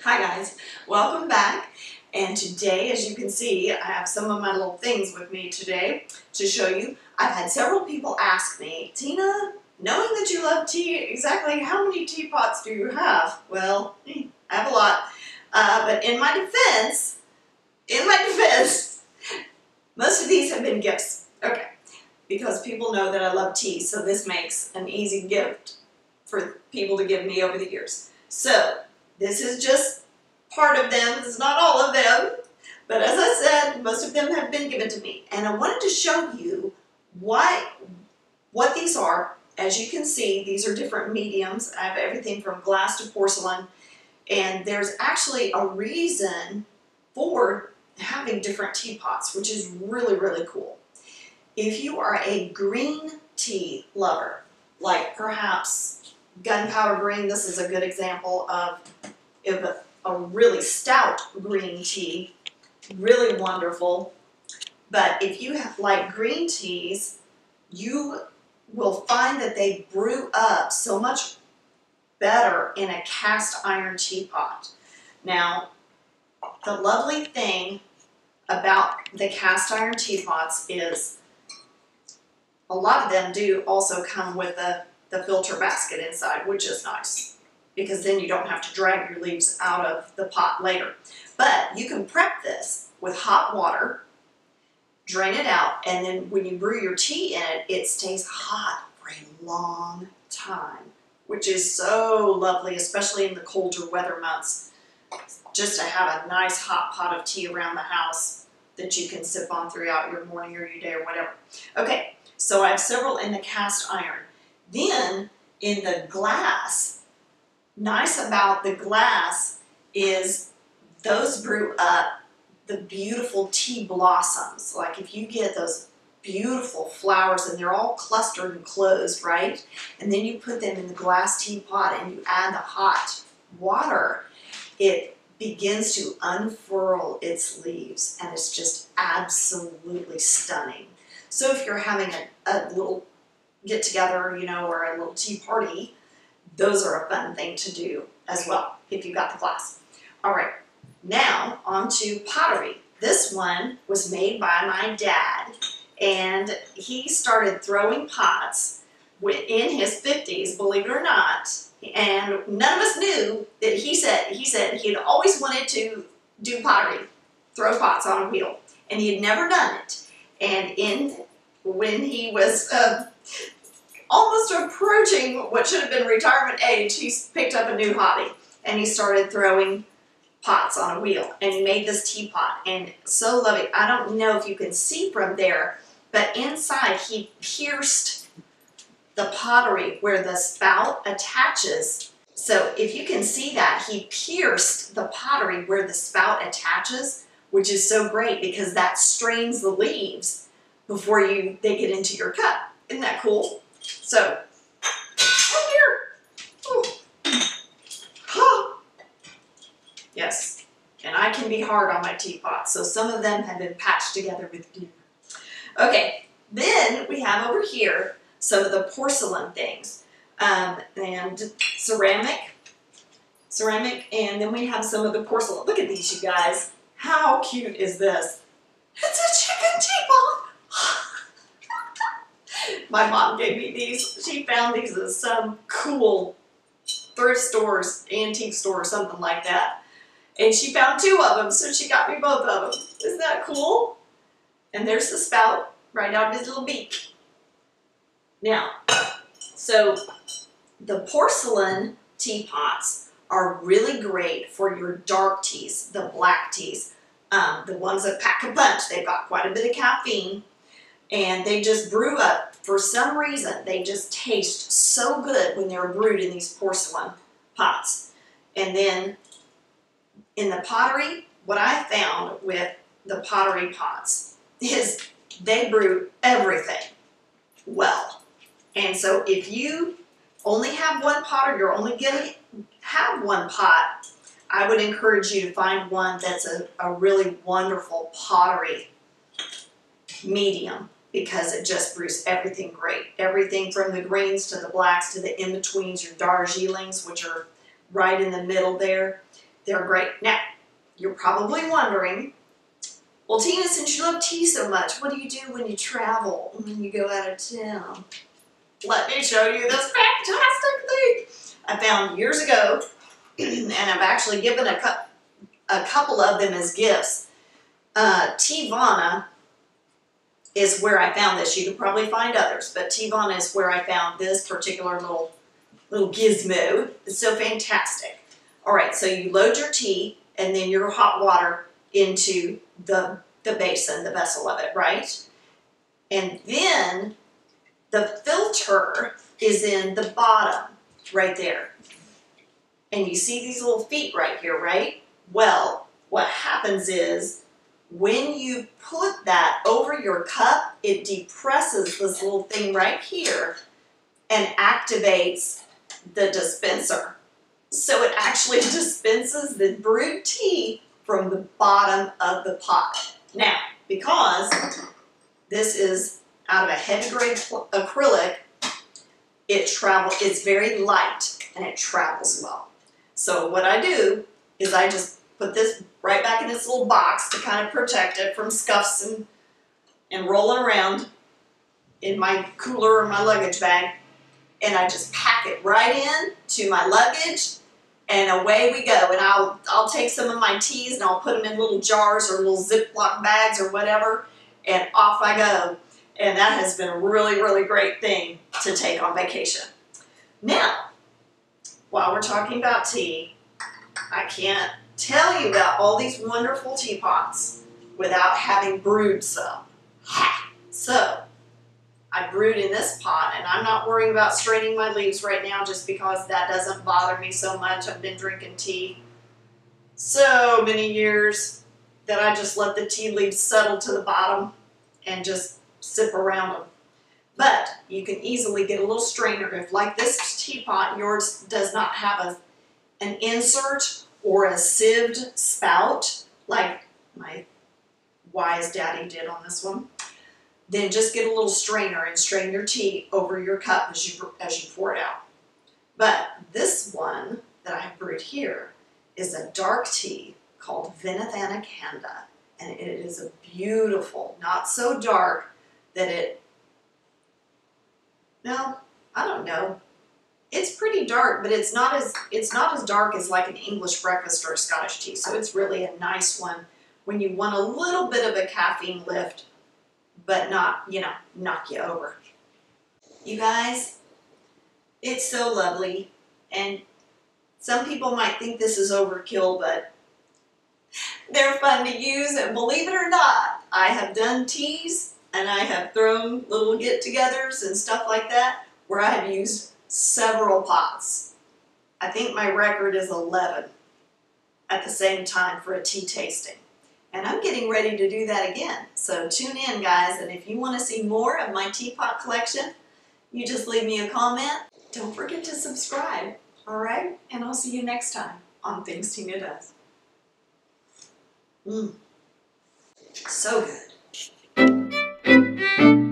Hi guys, welcome back. And today, as you can see, I have some of my little things with me today to show you. I've had several people ask me, Tina, knowing that you love tea, exactly how many teapots do you have? Well, I have a lot. But in my defense, most of these have been gifts. Okay, because people know that I love tea, so this makes an easy gift for people to give me over the years. So, this is just part of them. This is not all of them. But as I said, most of them have been given to me. And I wanted to show you what these are. As you can see, these are different mediums. I have everything from glass to porcelain. And there's actually a reason for having different teapots, which is really, really cool. If you are a green tea lover, like perhaps gunpowder green, this is a good example of a really stout green tea, really wonderful. But if you like green teas, you will find that they brew up so much better in a cast iron teapot. Now, the lovely thing about the cast iron teapots is a lot of them do also come with the filter basket inside, which is nice, because then you don't have to drag your leaves out of the pot later. But you can prep this with hot water, drain it out, and then when you brew your tea in it, it stays hot for a long time, which is so lovely, especially in the colder weather months, just to have a nice hot pot of tea around the house that you can sip on throughout your morning or your day or whatever. Okay, so I have several in the cast iron. Then in the glass, nice about the glass is those brew up the beautiful tea blossoms. Like if you get those beautiful flowers and they're all clustered and closed, right? And then you put them in the glass teapot and you add the hot water, it begins to unfurl its leaves and it's just absolutely stunning. So if you're having a little get together, you know, or a little tea party, those are a fun thing to do as well, if you've got the glass. All right, now on to pottery. This one was made by my dad, and he started throwing pots in his 50s, believe it or not, and none of us knew that he said he had always wanted to do pottery, throw pots on a wheel, and he had never done it. And when he was almost approaching what should have been retirement age, he picked up a new hobby and he started throwing pots on a wheel, and he made this teapot, and so lovely. I don't know if you can see from there, but inside he pierced the pottery where the spout attaches. So if you can see that, he pierced the pottery where the spout attaches, which is so great because that strains the leaves before they get into your cup. Isn't that cool? So, oh dear. Oh. Yes, and I can be hard on my teapots, so some of them have been patched together with glue. Okay, then we have over here some of the porcelain things, and ceramic, and then we have some of the porcelain. Look at these, you guys. How cute is this? It's a chicken teapot. My mom gave me these. She found these at some cool thrift stores, antique store, or something like that. And she found two of them, so she got me both of them. Isn't that cool? And there's the spout right out of his little beak. Now, so the porcelain teapots are really great for your dark teas, the black teas, the ones that pack a punch. They've got quite a bit of caffeine. And they just brew up, for some reason, they just taste so good when they're brewed in these porcelain pots. And then in the pottery, what I found with the pottery pots is they brew everything well. And so if you only have one pot or you're only going to have one pot, I would encourage you to find one that's a really wonderful pottery medium, because it just brews everything great. Everything from the greens to the blacks to the in-betweens, your Darjeelings, which are right in the middle there. They're great. Now, you're probably wondering, well, Tina, since you love tea so much, what do you do when you travel, when you go out of town? Let me show you this fantastic thing I found years ago, and I've actually given a couple of them as gifts. Teavana is where I found this. You could probably find others, but Teavana is where I found this particular little gizmo. It's so fantastic. All right, so you load your tea and then your hot water into the basin, the vessel of it, right? And then the filter is in the bottom, right there. And you see these little feet right here, right? Well, what happens is when you put that over your cup, it depresses this little thing right here and activates the dispenser. So it actually dispenses the brewed tea from the bottom of the pot. Now, because this is out of a heavy grade acrylic, it's very light and it travels well. So what I do is I just put this right back in this little box to kind of protect it from scuffs and rolling around in my cooler or my luggage bag. And I just pack it right in to my luggage, and away we go. And I'll take some of my teas and I'll put them in little jars or little Ziploc bags or whatever, and off I go. And that has been a really, really great thing to take on vacation. Now, while we're talking about tea, I can't tell you about all these wonderful teapots without having brewed some. So, I brewed in this pot, and I'm not worrying about straining my leaves right now just because that doesn't bother me so much. I've been drinking tea so many years that I just let the tea leaves settle to the bottom and just sip around them. But you can easily get a little strainer. If, like this teapot, yours does not have an insert or a sieved spout like my wise daddy did on this one, then just get a little strainer and strain your tea over your cup as you pour it out. But this one that I have brewed here is a dark tea called Vinithana Canda, and it is a beautiful, not so dark that I don't know. It's pretty dark, but it's not as dark as like an English breakfast or a Scottish tea. So it's really a nice one when you want a little bit of a caffeine lift, but not, knock you over. You guys, it's so lovely, and some people might think this is overkill, but they're fun to use, and believe it or not, I have done teas, and I have thrown little get-togethers and stuff like that, where I have used several pots. I think my record is 11 at the same time for a tea tasting. And I'm getting ready to do that again. So tune in, guys, and if you want to see more of my teapot collection, you just leave me a comment. Don't forget to subscribe, all right? And I'll see you next time on Things Tina Does. So good.